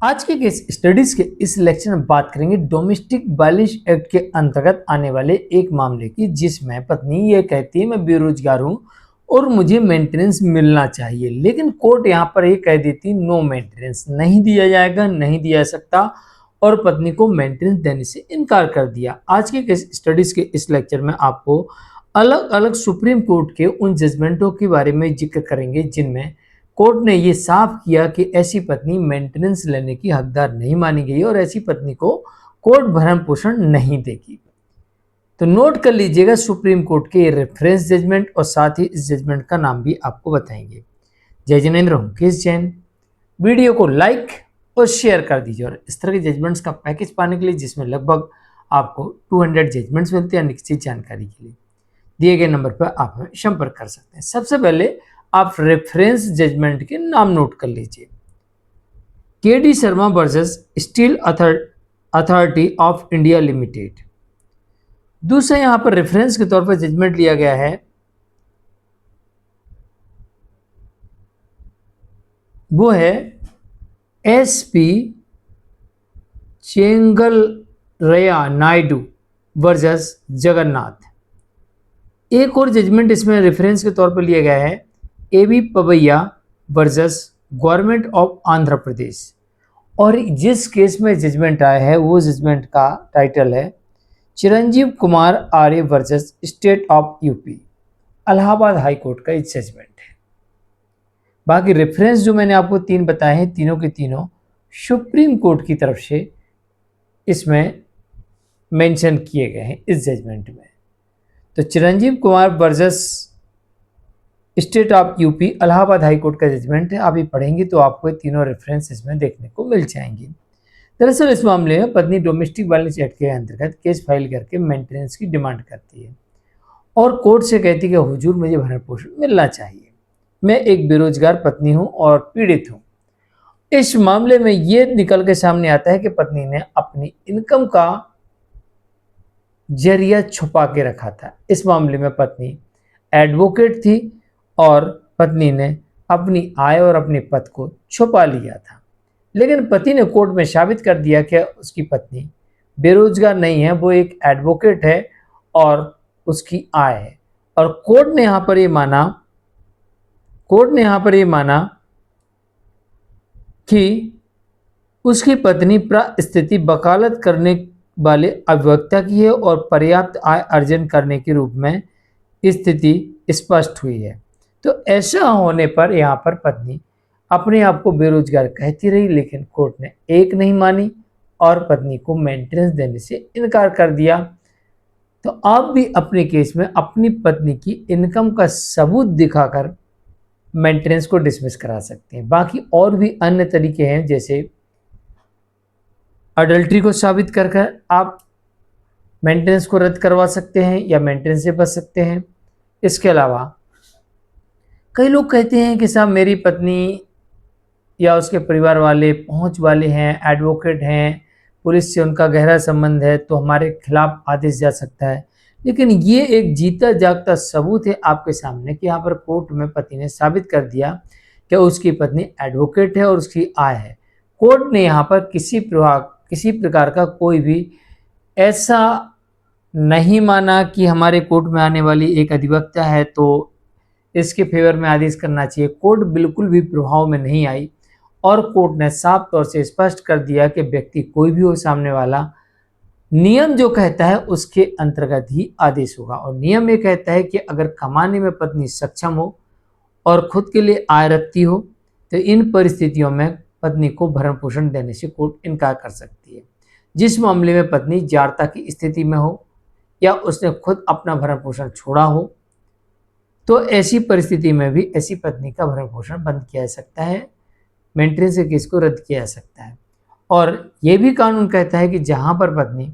आज के case studies के इस लेक्चर में बात करेंगे डोमेस्टिक वायलेंस एक्ट के अंतर्गत आने वाले एक मामले की, जिसमें पत्नी ये कहती है मैं बेरोजगार हूं और मुझे मेंटेनेंस मिलना चाहिए, लेकिन कोर्ट यहां पर ये कह देती नो मेंटेनेंस नहीं दिया जाएगा, नहीं दिया जा सकता, और पत्नी को मेंटेनेंस देने से इनकार कर दिया। आज के केस स्टडीज के इस लेक्चर में आपको अलग अलग सुप्रीम कोर्ट के उन जजमेंटों के बारे में जिक्र करेंगे जिनमें कोर्ट ने ये साफ किया कि ऐसी पत्नी मेंटेनेंस लेने की हकदार नहीं मानी गई और ऐसी पत्नी को कोर्ट भरण पोषण नहीं देगी। तो नोट कर लीजिएगा सुप्रीम कोर्ट के रेफरेंस जजमेंट, और साथ ही इस जजमेंट का नाम भी आपको बताएंगे। जय जिनेन्द्र हूं केस जैन। वीडियो को लाइक और शेयर कर दीजिए, और इस तरह के जजमेंट्स का पैकेज पाने के लिए जिसमें लगभग आपको 200 जजमेंट्स मिलते हैं निश्चित जानकारी के लिए दिए गए नंबर पर आप हमें संपर्क कर सकते हैं। सबसे पहले आप रेफरेंस जजमेंट के नाम नोट कर लीजिए। KD Sharma versus steel authority of India limited. दूसरा यहां पर रेफरेंस के तौर पर जजमेंट लिया गया है, वो है एसपी चेंगलरैया नायडू वर्सेस जगन्नाथ। एक और जजमेंट इसमें रेफरेंस के तौर पर लिया गया है AB Pavaiya versus government of Andhra Pradesh. और जिस केस में जजमेंट आया है वो जजमेंट का टाइटल है Chiranjeev Kumar Arya versus state of UP. Allahabad high court का एक जजमेंट है। बाकी रेफरेंस जो मैंने आपको तीन बताए हैं, तीनों के तीनों सुप्रीम कोर्ट की तरफ से इसमें मेंशन किए गए हैं इस जजमेंट में। तो Chiranjeev Kumar versus state of UP Allahabad high court का जजमेंट है। आप ये पढ़ेंगे तो आपको तीनों रेफरेंस इसमें देखने को मिल जाएंगे। दरअसल इस मामले में पत्नी डोमेस्टिक वायलेंस एक्ट के अंतर्गत केस फाइल करके मेंटेनेंस की डिमांड करती है और कोर्ट से कहती है कि हुजूर मुझे भरण पोषण मिलना चाहिए, मैं एक बेरोजगार पत्नी हूँ और पीड़ित हूँ। इस मामले में ये निकल के सामने आता है कि पत्नी ने अपनी इनकम का जरिया छुपा के रखा था। इस मामले में पत्नी एडवोकेट थी और पत्नी ने अपनी आय और अपने पद को छुपा लिया था, लेकिन पति ने कोर्ट में साबित कर दिया कि उसकी पत्नी बेरोजगार नहीं है, वो एक एडवोकेट है और उसकी आय है। और कोर्ट ने यहाँ पर ये माना कि उसकी पत्नी परिस्थिति वकालत करने वाले अभिवक्ता की है और पर्याप्त आय अर्जन करने के रूप में स्थिति स्पष्ट हुई है। तो ऐसा होने पर यहाँ पर पत्नी अपने आप को बेरोजगार कहती रही, लेकिन कोर्ट ने एक नहीं मानी और पत्नी को मेंटेनेंस देने से इनकार कर दिया। तो आप भी अपने केस में अपनी पत्नी की इनकम का सबूत दिखाकर मेंटेनेंस को डिसमिस करा सकते हैं। बाकी और भी अन्य तरीके हैं, जैसे अडल्ट्री को साबित कर आप मेंटेनेंस को रद्द करवा सकते हैं या मेंटेनेंस से बच सकते हैं। इसके अलावा कई लोग कहते हैं कि साहब मेरी पत्नी या उसके परिवार वाले पहुंच वाले हैं, एडवोकेट हैं, पुलिस से उनका गहरा संबंध है, तो हमारे खिलाफ आदेश जा सकता है। लेकिन ये एक जीता जागता सबूत है आपके सामने कि यहाँ पर कोर्ट में पति ने साबित कर दिया कि उसकी पत्नी एडवोकेट है और उसकी आय है। कोर्ट ने यहाँ पर किसी प्रकार का कोई भी ऐसा नहीं माना कि हमारे कोर्ट में आने वाली एक अधिवक्ता है तो इसके फेवर में आदेश करना चाहिए। कोर्ट बिल्कुल भी प्रभाव में नहीं आई और कोर्ट ने साफ तौर से स्पष्ट कर दिया कि व्यक्ति कोई भी हो सामने वाला, नियम जो कहता है उसके अंतर्गत ही आदेश होगा। और नियम ये कहता है कि अगर कमाने में पत्नी सक्षम हो और खुद के लिए आय रखती हो तो इन परिस्थितियों में पत्नी को भरण पोषण देने से कोर्ट इनकार कर सकती है। जिस मामले में पत्नी जाड़ता की स्थिति में हो या उसने खुद अपना भरण पोषण छोड़ा हो, तो ऐसी परिस्थिति में भी ऐसी पत्नी का भरण पोषण बंद किया जा सकता है, मेंटेनेंस के केस को रद्द किया जा सकता है। और यह भी कानून कहता है कि जहां पर पत्नी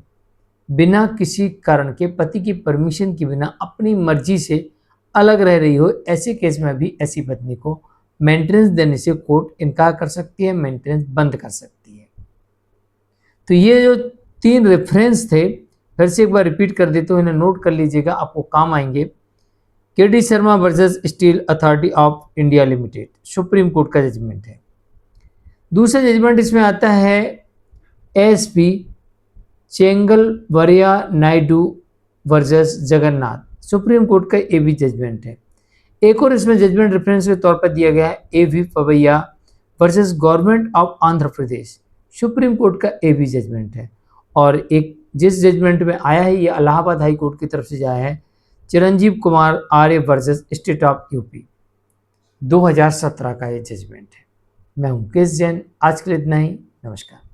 बिना किसी कारण के, पति की परमिशन के बिना अपनी मर्जी से अलग रह रही हो, ऐसे केस में भी ऐसी पत्नी को मेंटेनेंस देने से कोर्ट इनकार कर सकती है, मेंटेनेंस बंद कर सकती है। तो ये जो तीन रेफरेंस थे फिर से एक बार रिपीट कर देते हो, इन्हें नोट कर लीजिएगा, आपको काम आएंगे। KD Sharma versus steel authority of India limited, supreme court का जजमेंट है। दूसरा जजमेंट इसमें आता है SP Chengalvaraya Naidu versus Jagannath, supreme court का ये भी जजमेंट है। एक और इसमें जजमेंट रेफरेंस के तौर पर दिया गया है AV Pavaiya versus government of Andhra Pradesh, supreme court का ये भी जजमेंट है। और एक जिस जजमेंट में आया है ये इलाहाबाद हाई कोर्ट की तरफ से आया है, Chiranjeev Kumar Arya versus state of UP, 2017 का ये जजमेंट है। मैं हूं केस जैन, आज के लिए इतना ही, नमस्कार।